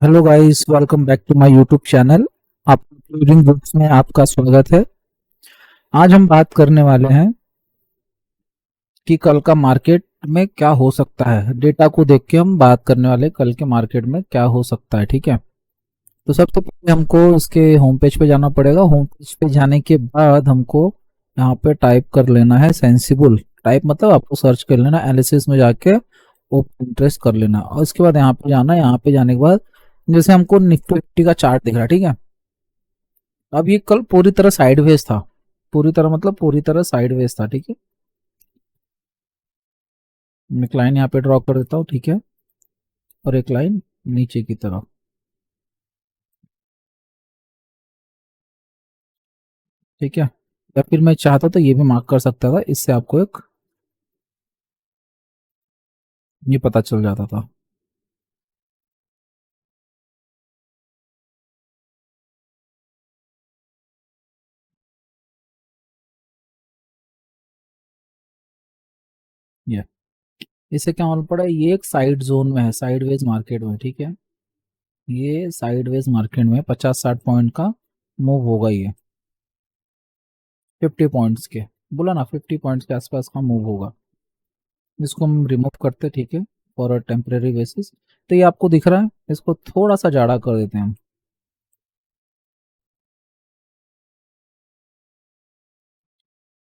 Hello guys, welcome back to my YouTube channel. आप reading books में आपका स्वागत है। आज हम बात करने वाले हैं कि कल का मार्केट में क्या हो सकता है। डेटा को देख के हम बात करने वाले हैं कल के मार्केट में क्या हो सकता है। ठीक है, तो सबसे पहले हमको इसके होम पेज पे जाना पड़ेगा। होम पेज पे जाने के बाद हमको यहाँ पे टाइप कर लेना है सेंसिबल। टाइप मतलब आपको सर्च कर लेना, एनालिसिस में जाके ओपन इंटरेस्ट कर लेना, और उसके बाद यहाँ पे जाना। यहाँ पे जाने के बाद जैसे हमको निफ्टी फिफ्टी का चार्ट दिख रहा है, ठीक है। अब ये कल पूरी तरह साइडवेज था, पूरी तरह मतलब पूरी तरह साइडवेज था, ठीक है। मैं एक लाइन यहाँ पे ड्रॉ कर देता हूँ, ठीक है, और एक लाइन नीचे की तरफ, ठीक है। या फिर मैं चाहता तो ये भी मार्क कर सकता था, इससे आपको एक ये पता चल जाता था। ये इससे क्या मालूम पड़ा, ये एक साइड जोन में है, साइडवेज मार्केट में, ठीक है। ये साइडवेज मार्केट में 50-60 पॉइंट का मूव होगा ये, 50 पॉइंट्स के, बोला ना 50 पॉइंट्स के आसपास का मूव होगा। इसको हम रिमूव करते, ठीक है, फॉर अ टेम्परेरी बेसिस। तो ये आपको दिख रहा है, इसको थोड़ा सा जाड़ा कर देते हैं हम।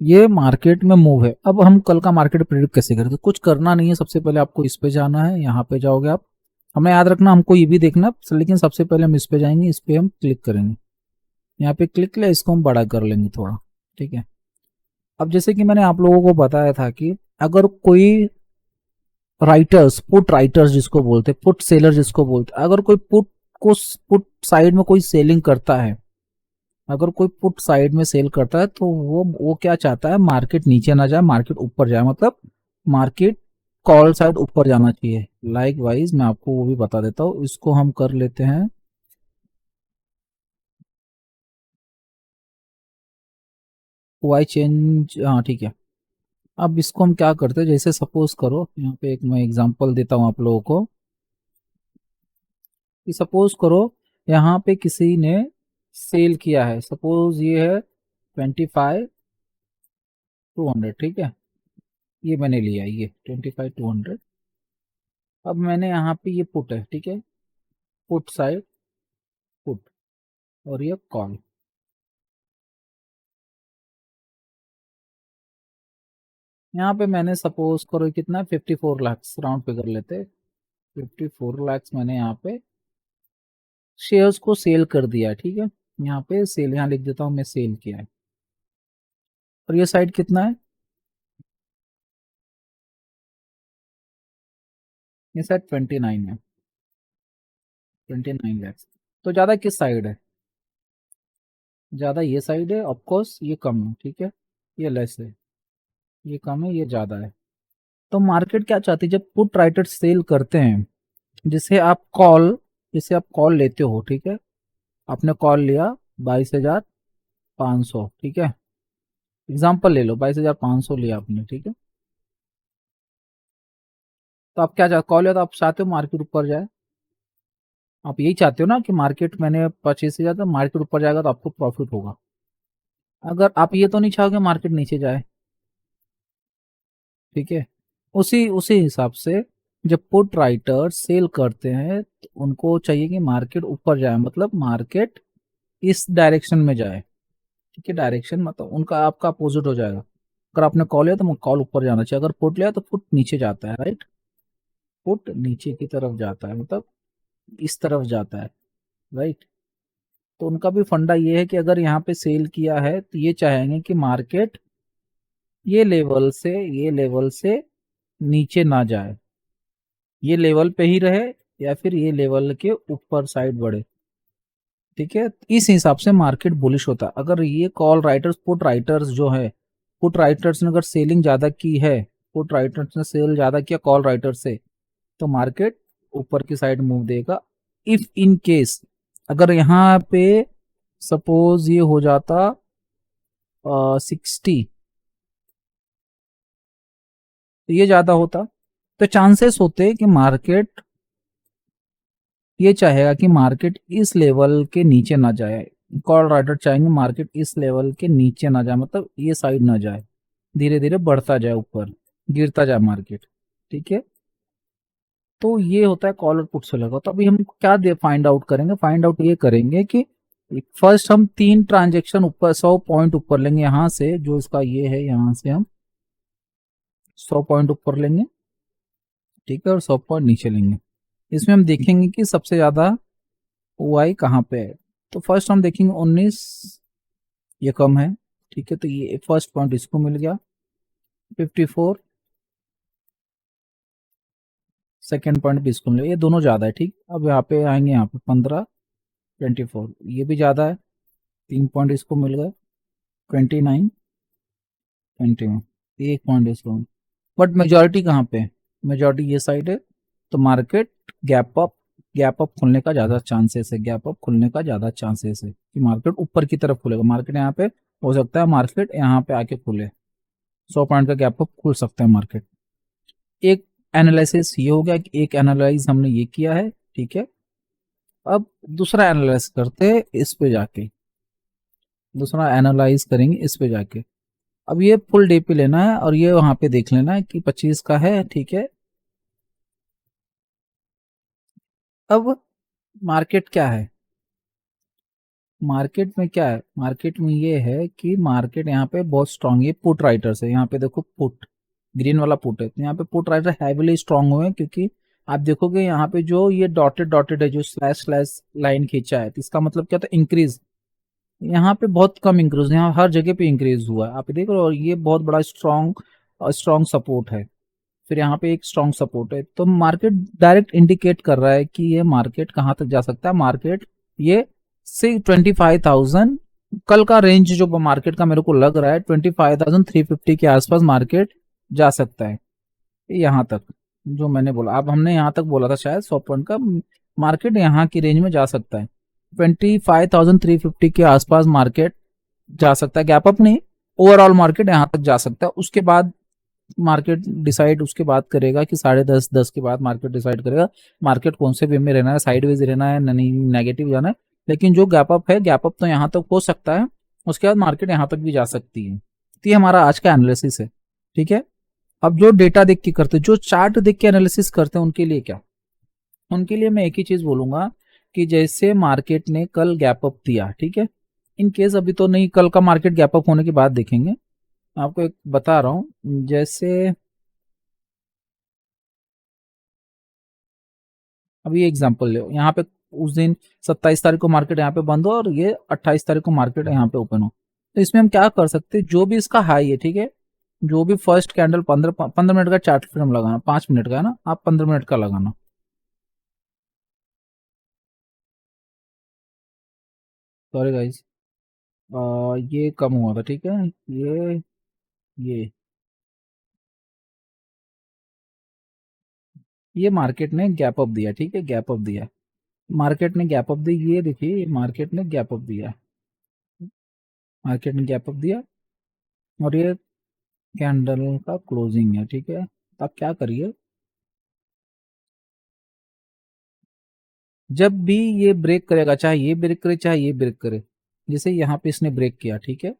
ये मार्केट में मूव है। अब हम कल का मार्केट प्रिडिक्ट कैसे करें, तो कुछ करना नहीं है। सबसे पहले आपको इस पे जाना है, यहाँ पे जाओगे आप। हमें याद रखना, हमको ये भी देखना, लेकिन सबसे पहले हम इस पे जाएंगे, इस पे हम क्लिक करेंगे। यहाँ पे क्लिक किया, इसको हम बड़ा कर लेंगे थोड़ा, ठीक है। अब जैसे कि मैंने आप लोगों को बताया था कि अगर कोई राइटर्स, पुट राइटर्स जिसको बोलते, पुट सेलर जिसको बोलते, अगर कोई पुट को, पुट साइड में कोई सेलिंग करता है, अगर कोई पुट साइड में सेल करता है, तो वो क्या चाहता है, मार्केट नीचे ना जाए, मार्केट ऊपर जाए, मतलब मार्केट कॉल साइड ऊपर जाना चाहिए। लाइक वाइज मैं आपको वो भी बता देता हूँ, इसको हम कर लेते हैं वाई चेंज, हाँ ठीक है। अब इसको हम क्या करते हैं, जैसे सपोज करो, यहाँ पे एक मैं एग्जांपल देता हूँ आप लोगों को, कि सपोज करो यहाँ पे किसी ने सेल किया है, सपोज ये है 25,200, ठीक है। ये मैंने लिया, ये 25,200। अब मैंने यहाँ पे ये पुट है, ठीक है, पुट साइड, पुट, और ये कॉल। यहाँ पे मैंने सपोज करो कितना, 54 लाख राउंड फिगर लेते, 54 लाख मैंने यहाँ पे शेयर्स को सेल कर दिया, ठीक है। यहाँ पे सेल, यहाँ लिख देता हूँ मैं, सेल किया है। और ये साइड कितना है, ये साइड 29 है, 29 लाख। तो ज्यादा किस साइड है, ज्यादा ये साइड है, ऑफकोर्स ये कम है, ठीक है। ये लेस है, ये कम है, ये ज्यादा है। तो मार्केट क्या चाहती है, जब पुट राइटर सेल करते हैं, जिसे आप कॉल, जिसे आप कॉल लेते हो, ठीक है। आपने कॉल लिया 22,500, ठीक है। एग्जाम्पल ले लो, 22,500 लिया आपने, ठीक है। तो आप क्या चाहते, कॉल लिया तो आप चाहते हो मार्केट ऊपर जाए, आप यही चाहते हो ना कि मार्केट मैंने परचेज किया तो मार्केट ऊपर जाएगा तो आपको प्रॉफिट होगा। अगर आप ये तो नहीं चाहोगे मार्केट नीचे जाए, ठीक है। उसी उसी हिसाब से जब पुट राइटर सेल करते हैं, तो उनको चाहिए कि मार्केट ऊपर जाए, मतलब मार्केट इस डायरेक्शन में जाए, ठीक है। डायरेक्शन मतलब उनका आपका अपोजिट हो जाएगा। अगर आपने कॉल लिया तो कॉल ऊपर जाना चाहिए, अगर पुट लिया तो पुट नीचे जाता है, राइट। पुट नीचे की तरफ जाता है, मतलब इस तरफ जाता है, राइट। तो उनका भी फंडा ये है कि अगर यहाँ पे सेल किया है तो ये चाहेंगे कि मार्केट ये लेवल से नीचे ना जाए, ये लेवल पे ही रहे, या फिर ये लेवल के ऊपर साइड बढ़े, ठीक है। इस हिसाब से मार्केट बुलिश होता है। अगर ये कॉल राइटर्स, पुट राइटर्स जो है, पुट राइटर्स ने अगर सेलिंग ज्यादा की है, पुट राइटर्स ने सेल ज्यादा किया कॉल राइटर से, तो मार्केट ऊपर की साइड मूव देगा। इफ इन केस अगर यहाँ पे सपोज ये हो जाता 60, तो ये ज्यादा होता, तो चांसेस होते कि मार्केट ये चाहेगा कि मार्केट इस लेवल के नीचे ना जाए, कॉल राइटर चाहेंगे मार्केट इस लेवल के नीचे ना जाए, मतलब ये साइड ना जाए, धीरे धीरे बढ़ता जाए ऊपर, गिरता जाए मार्केट। ठीक है, तो ये होता है कॉल और पुट सेलर का। तो अभी हम क्या दे फाइंड आउट करेंगे, फाइंड आउट ये करेंगे कि फर्स्ट हम 3 ट्रांजेक्शन ऊपर 100 पॉइंट ऊपर लेंगे, यहाँ से जो इसका ये है यहाँ से हम 100 पॉइंट ऊपर लेंगे। ठीक है, और 100 पॉइंट नीचे लेंगे। इसमें हम देखेंगे कि सबसे ज्यादा वाई कहाँ पे है। तो फर्स्ट हम देखेंगे 19, ये कम है। ठीक है, तो ये फर्स्ट पॉइंट इसको मिल गया 54, सेकेंड पॉइंट भी इसको मिल गया, ये दोनों ज्यादा है। ठीक, अब यहाँ पे आएंगे, यहाँ पे 15, 24, ये भी ज्यादा है, 3 पॉइंट इसको मिल गए, 29, 21, 1 पॉइंट इसको। बट मेजॉरिटी कहाँ पे है, मेजॉरिटी ये साइड है। तो मार्केट गैप अप खुलने का ज़्यादा चांसेस है, गैप अप खुलने का ज़्यादा चांसेस है कि मार्केट ऊपर की तरफ खुलेगा। मार्केट यहाँ पे हो सकता है मार्केट यहाँ पे आके खुले, 100 पॉइंट का गैप अप खुल सकता है मार्केट। एक एनालिसिस ये हो गया कि एक एनालाइज हमने ये किया है। ठीक है, अब दूसरा एनालाइज करते हैं इस पे जाके, दूसरा एनालाइज करेंगे इस पे जाके। अब ये फुल डे पे लेना है और ये वहां पे देख लेना है कि 25 का है। ठीक है, अब मार्केट क्या है, मार्केट में क्या है, मार्केट में ये है कि मार्केट यहाँ पे बहुत स्ट्रांग है, पुट राइटर्स है। यहाँ पे देखो पुट, ग्रीन वाला पुट है, तो यहाँ पे पुट राइटर हैवीली स्ट्रांग हुए हैं, क्योंकि आप देखोगे यहाँ पे जो ये डॉटेड डॉटेड है, जो स्लैश स्लैश लाइन खींचा है, तो इसका मतलब क्या था, इंक्रीज। यहाँ पे बहुत कम इंक्रीज, यहाँ हर जगह पे इंक्रीज हुआ है, आप देख रहे हो, और ये बहुत बड़ा स्ट्रांग स्ट्रांग सपोर्ट है। फिर यहाँ पे एक स्ट्रांग सपोर्ट है, तो मार्केट डायरेक्ट इंडिकेट कर रहा है कि ये मार्केट कहाँ तक जा सकता है। मार्केट ये से 25,000 कल का रेंज जो मार्केट का मेरे को लग रहा है 25,350 के आसपास मार्केट जा सकता है, यहाँ तक जो मैंने बोला। अब हमने यहाँ तक बोला था शायद 100 पॉइंट का, मार्केट यहाँ की रेंज में जा सकता है, 25,350 के आसपास मार्केट जा सकता है। गैप अप नहीं, ओवरऑल मार्केट यहाँ तक जा सकता है। उसके बाद मार्केट डिसाइड उसके बाद करेगा कि 10:30 10 के बाद मार्केट डिसाइड करेगा मार्केट कौन से वे में रहना है, साइडवेज रहना है, नहीं नेगेटिव जाना है। लेकिन जो गैप अप है, गैप अप तो यहाँ तक हो सकता है, उसके बाद मार्केट यहाँ तक भी जा सकती है। तो ये हमारा आज का एनालिसिस है। ठीक है, अब जो डेटा देख के करते, जो चार्ट देख के एनालिसिस करते हैं, उनके लिए क्या, उनके लिए मैं एक ही चीज बोलूंगा कि जैसे मार्केट ने कल गैप अप दिया, ठीक है, इन केस अभी तो नहीं, कल का मार्केट गैप अप होने के बाद देखेंगे। आपको एक बता रहा हूं, जैसे अभी ये एग्जांपल ले, यहाँ पे उस दिन 27 तारीख को मार्केट यहाँ पे बंद हो और ये 28 तारीख को मार्केट यहाँ पे ओपन हो, तो इसमें हम क्या कर सकते हैं, जो भी इसका हाई है, ठीक है, जो भी फर्स्ट कैंडल 15 मिनट का चार्ट फिर हम लगाना, 5 मिनट का है ना, आप 15 मिनट का लगाना। सॉरी गाइस, ये कम हुआ था। ठीक है, ये ये मार्केट ने गैप अप दिया। ठीक है, गैप अप दिया, मार्केट ने गैप अप दी, ये देखिए मार्केट ने गैप अप दिया, मार्केट ने गैप अप दिया, और ये कैंडल का क्लोजिंग है। ठीक है, तो आप क्या करिए, जब भी ये ब्रेक करेगा, चाहे ये ब्रेक करे चाहे ये ब्रेक करे, जैसे यहाँ पे इसने ब्रेक किया, ठीक है,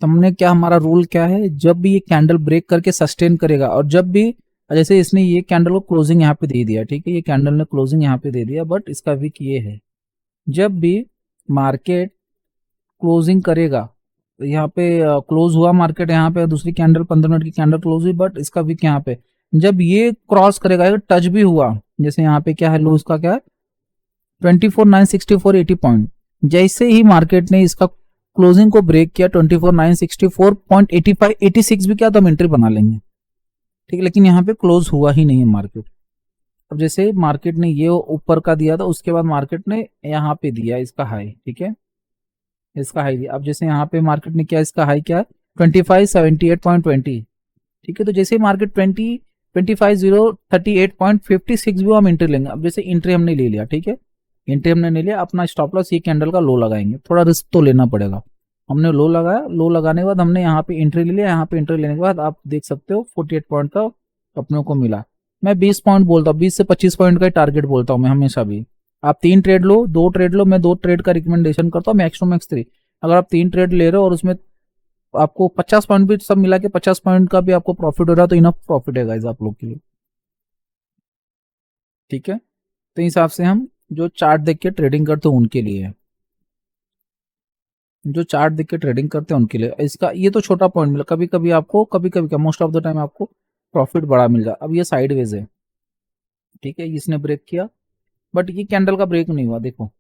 तो हमने क्या, हमारा रूल क्या है, जब भी ये कैंडल ब्रेक करके सस्टेन करेगा, और जब भी जैसे इसने ये कैंडल को क्लोजिंग यहाँ पे दे दिया, ठीक है, ये कैंडल ने क्लोजिंग यहाँ पे दे दिया, बट इसका विक ये है, जब भी मार्केट क्लोजिंग करेगा, तो यहाँ पे क्लोज हुआ मार्केट, यहाँ पे दूसरी कैंडल 15 मिनट की कैंडल क्लोज हुई, बट इसका विक यहाँ पे, जब ये क्रॉस करेगा, टच भी हुआ, जैसे यहाँ पे क्या है, लो इसका क्या है 24,964 80 पॉइंट, जैसे ही मार्केट ने इसका क्लोजिंग को ब्रेक किया 24,964.85 86 भी क्या, तो हम एंट्री बना लेंगे। ठीक है, लेकिन यहाँ पे क्लोज हुआ ही नहीं है मार्केट। अब जैसे मार्केट ने ये ऊपर का दिया था, उसके बाद मार्केट ने यहाँ पे दिया इसका हाई, ठीक है, इसका हाई दिया। अब जैसे यहाँ पे मार्केट ने क्या, इसका हाई क्या, 2578.20, ठीक है, तो जैसे मार्केट 25,038.56 भी हम एंट्री लेंगे। अब जैसे एंट्री हमने ले लिया, ठीक है, एंट्री हमने ले लिया, अपना स्टॉप लॉस ये कैंडल का लो लगाएंगे, थोड़ा रिस्क तो लेना पड़ेगा। हमने लो लगाया, लो लगाने के बाद हमने यहाँ पे एंट्री ले लिया, यहाँ पे एंट्री लेने के बाद आप देख सकते हो 48 पॉइंट का अपने को मिला। मैं 20 पॉइंट बोलता हूँ, 20 से 25 पॉइंट का टारगेट बोलता हूँ मैं हमेशा भी, आप 3 ट्रेड लो, 2 ट्रेड लो, मैं 2 ट्रेड का रिकमेंडेशन करता हूँ, मैक्स टू मैक्स 3। अगर आप 3 ट्रेड ले रहे हो और उसमें आपको 50 पॉइंट भी सब मिला के 50 पॉइंट का भी आपको प्रॉफिट हो रहा है तो इनफ प्रॉफिट है गाइस आप लोग के लिए। ठीक है, तो इस हिसाब से हम जो चार्ट देख के ट्रेडिंग करते हैं उनके लिए है, जो चार्ट देख के ट्रेडिंग करते हैं उनके लिए। इसका ये तो छोटा पॉइंट मिला, कभी कभी आपको, कभी कभी क्या मोस्ट ऑफ द टाइम आपको प्रॉफिट बड़ा मिल जाए। अब ये साइडवेज है, ठीक है, इसने ब्रेक किया बट ये कैंडल का ब्रेक नहीं हुआ। देखो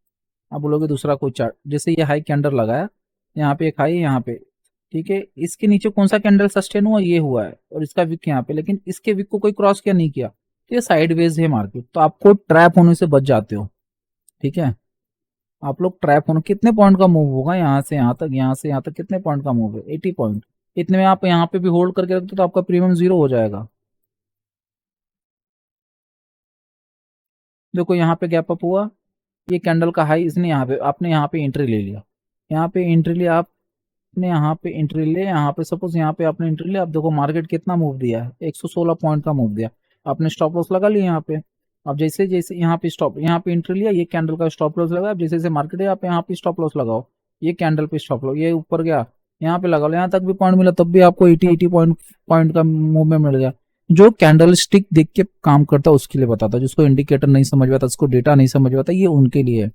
आप बोलोगे दूसरा कोई चार्ट, जैसे ये हाई कैंडल लगाया, यहाँ पे एक हाई, यहाँ पे, ठीक है, इसके नीचे कौन सा कैंडल सस्टेन हुआ, ये हुआ है, और इसका विक यहाँ पे, लेकिन इसके विक को कोई क्रॉस किया नहीं किया, तो ये साइडवेज है मार्केट, तो आपको ट्रैप होने से बच जाते हो। ठीक है, आप लोग ट्रैप होने, कितने पॉइंट का मूव होगा यहाँ से यहाँ तक, यहाँ से यहाँ तक कितने पॉइंट का मूव है, 80 पॉइंट। इतने में आप यहाँ पे भी होल्ड करके रखते तो आपका प्रीमियम 0 हो जाएगा। देखो यहाँ पे गैप अप हुआ, ये कैंडल का हाई, इसने यहाँ पे, आपने यहाँ पे एंट्री ले लिया, यहाँ पे एंट्री लिया आपने, यहाँ पे एंट्री ले, यहाँ पे सपोज यहाँ पे आपने एंट्री लिया। अब देखो मार्केट कितना मूव दिया है, 116 पॉइंट का मूव दिया, आपने स्टॉप लॉस लगा लिया यहाँ पे। अब जैसे जैसे यहाँ पे स्टॉप, यहाँ पे एंट्री लिया, ये कैंडल का स्टॉप लॉस लगा, जैसे जैसे मार्केट है यहाँ पे, यहाँ पे स्टॉप लॉस लगाओ, ये कैंडल पे स्टॉप लॉस, ये ऊपर गया, यहाँ पे लगा लो, यहाँ तक भी पॉइंट मिला तब भी आपको 80 पॉइंट पॉइंट का मूवमेंट मिल गया। जो कैंडल स्टिक देख के काम करता है उसके लिए बताता है, जिसको इंडिकेटर नहीं समझ में आता, उसको डेटा नहीं समझ में आता, ये उनके लिए है।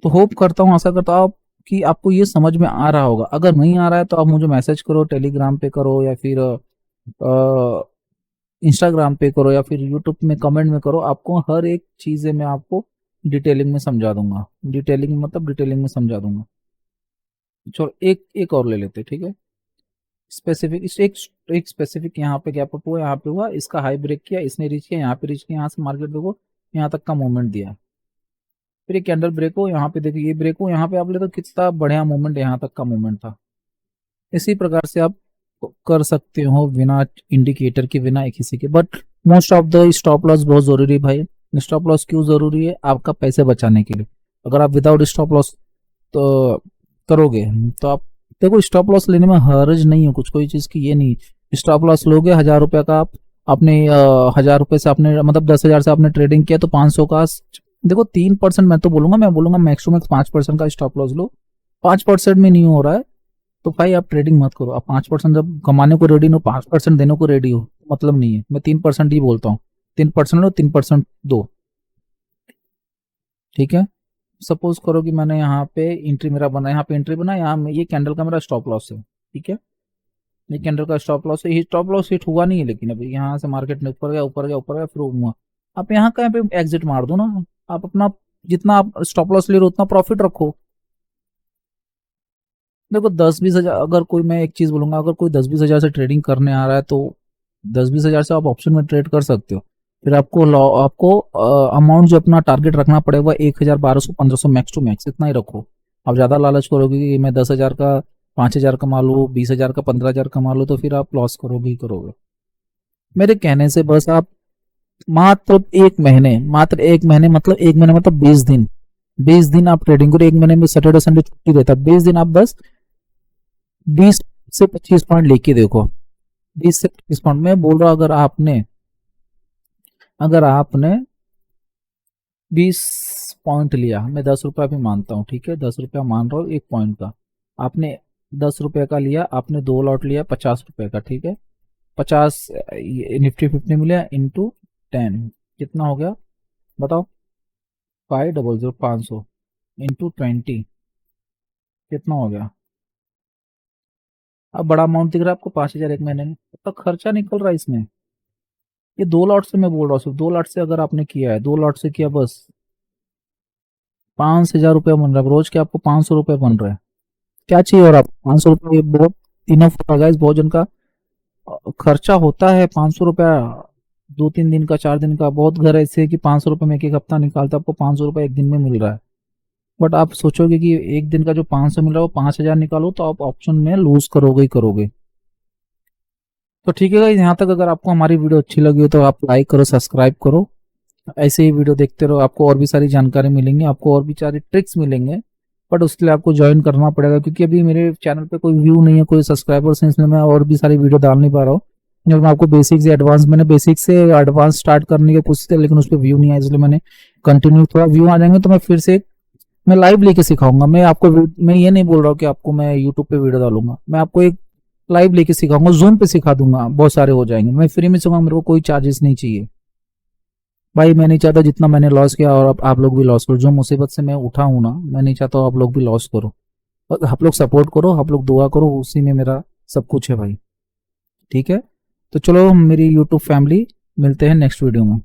तो होप करता हूँ, आशा करता हूँ कि आपको ये समझ में आ रहा होगा। अगर नहीं आ रहा है तो आप मुझे मैसेज करो, टेलीग्राम पे करो, या फिर इंस्टाग्राम पे करो, या फिर यूट्यूब में कमेंट में करो, आपको हर एक चीज़ें मैं आपको डिटेलिंग में समझा दूंगा। डिटेलिंग मतलब डिटेलिंग में समझा दूंगा। चलो एक एक और ले लेते, ठीक है। स्पेसिफिक एक स्पेसिफिक यहाँ पे गैप अप हुआ, यहाँ पे हुआ, इसका हाई ब्रेक किया, इसने रीच किया, यहाँ पे रीच किया, यहाँ से मार्केट देखो यहाँ तक का मूवमेंट दिया, फिर ये कैंडल ब्रेक हो, यहाँ पे देखो ये ब्रेक हो, यहाँ पे आप ले तो कितना बढ़िया मूवमेंट, यहाँ तक का मूवमेंट था। इसी प्रकार से आप कर सकते हो बिना इंडिकेटर के, बिना किसी के। But most of the stop loss बहुत जरूरी है भाई। स्टॉप लॉस क्यों जरूरी है? आपका पैसे बचाने के लिए। अगर आप विदाउट स्टॉप लॉस तो करोगे तो आप देखो, स्टॉप लॉस लेने में हर्ज नहीं है कुछ, कोई चीज की ये नहीं। स्टॉप लॉस लोगे 1000 रुपए का, आप अपने 1000 रुपए से आपने मतलब 10,000 से आपने ट्रेडिंग किया तो 500 का, देखो 3%, मैं तो बोलूंगा, मैं बोलूंगा मैक्स टू मैक्स 5% का स्टॉप लॉस लो। 5% में नहीं हो रहा है तो भाई आप ट्रेडिंग मत करो। आप 5% जब कमाने को रेडी हो, 5% देने को रेडी हो, मतलब नहीं है। मैं 3% ही बोलता हूँ, 3% लो, 3% दो, ठीक है। सपोज करो कि मैंने यहाँ पे एंट्री मेरा बना, यहाँ पे एंट्री बना, यहाँ ये कैंडल का मेरा स्टॉप लॉस है, ठीक है। ये कैंडल का स्टॉप लॉस है, स्टॉप लॉस हिट हुआ नहीं है, लेकिन अभी यहाँ से मार्केट ने ऊपर गया, ऊपर गया, ऊपर गया, फिर हुआ। आप यहाँ कहीं पे एग्जिट मार दो ना। आप अपना जितना आप स्टॉप लॉस ले रहे हो उतना प्रॉफिट रखो। देखो 10-20 हजार, अगर कोई, मैं एक चीज बोलूंगा, अगर कोई 10-20 हजार से ट्रेडिंग करने आ रहा है तो 10-20 हजार से आप ऑप्शन में ट्रेड कर सकते हो। फिर आपको आपको अमाउंट जो अपना टारगेट रखना पड़ेगा 1,000, 1200, 1500, मैक्स टू मैक्स इतना ही रखो। आप ज्यादा लालच करोगे कि मैं 10,000 का 5,000 कमा लूँ, 20,000 का 15,000 कमा लूँ, तो फिर आप लॉस करोगे ही करोगे। मेरे कहने से बस आप मात्र एक महीने मतलब एक महीने मतलब 20 दिन, 20 दिन आप ट्रेडिंग करो। एक महीने में सैटरडे संडे छुट्टी रहता है, 20 दिन आप बस 20 से 25 पॉइंट लेके देखो। 20 से 25 पॉइंट में बोल रहा हूं, अगर आपने 20 पॉइंट लिया, मैं 10 रुपया भी मानता हूँ, ठीक है, 10 रुपया मान रहा हूँ एक पॉइंट का। आपने 10 रुपये का लिया, आपने 2 लॉट लिया 50 रुपये का, ठीक है। 50 निफ्टी 50 मिला इंटू 10 कितना हो गया बताओ? 500, 500 इंटू 20 कितना हो गया? अब बड़ा अमाउंट दिख रहा है आपको, 5,000 एक महीने में, तो खर्चा निकल रहा है इसमें। ये 2 लॉट से मैं बोल रहा हूँ, सिर्फ 2 लॉट से अगर आपने किया है, 2 लॉट से किया, बस 5,000 रुपया बन रहा है रोज के, आपको 500 रुपये बन रहे हैं। क्या चाहिए और आप 500 रुपये, ये बहुत इनफ होगा इस भोजन का। खर्चा होता है 500 रुपया 2-3 दिन का, 4 दिन का। बहुत घर ऐसे है कि 500 रुपये में एक हफ्ता निकालता, आपको 500 रुपये एक दिन में मिल रहा है। बट आप सोचोगे कि एक दिन का जो 500 मिल रहा है वो 5,000 निकालो, तो आप ऑप्शन में लूज करोगे ही करोगे। तो ठीक है गाइस, यहाँ तक अगर आपको हमारी वीडियो अच्छी लगी हो तो आप लाइक करो, सब्सक्राइब करो, ऐसे ही वीडियो देखते रहो। आपको और भी सारी जानकारी मिलेंगी, आपको और भी सारी ट्रिक्स मिलेंगे, बट उसके लिए आपको ज्वाइन करना पड़ेगा, क्योंकि अभी मेरे चैनल पे कोई व्यू नहीं है, कोई सब्सक्राइबर्स हैं, इसलिए मैं और भी सारी वीडियो डाल नहीं पा रहा हूँ। जब मैं आपको बेसिक से एडवांस, मैंने बेसिक से एडवांस स्टार्ट करने की कोशिश की, लेकिन उस पर व्यू नहीं आया, इसलिए मैंने कंटिन्यू, थोड़ा व्यू आ जाएंगे तो मैं फिर से मैं लाइव लेके सिखाऊंगा। मैं आपको मैं ये नहीं बोल रहा हूँ कि आपको मैं यूट्यूब पे वीडियो डालूंगा, मैं आपको एक लाइव लेके सिखाऊंगा, जूम पे सिखा दूंगा, बहुत सारे हो जाएंगे। मैं फ्री में सिखाऊंगा, मेरे को कोई चार्जेस नहीं चाहिए भाई। मैं नहीं चाहता जितना मैंने लॉस किया और आप लोग भी लॉस करो। जो मुसीबत से मैं उठा हूं ना, मैं नहीं चाहता आप लोग भी लॉस करो। और आप लोग सपोर्ट करो, आप लोग दुआ करो, उसी में मेरा सब कुछ है भाई। ठीक है, तो चलो मेरी यूट्यूब फैमिली, मिलते हैं नेक्स्ट वीडियो में।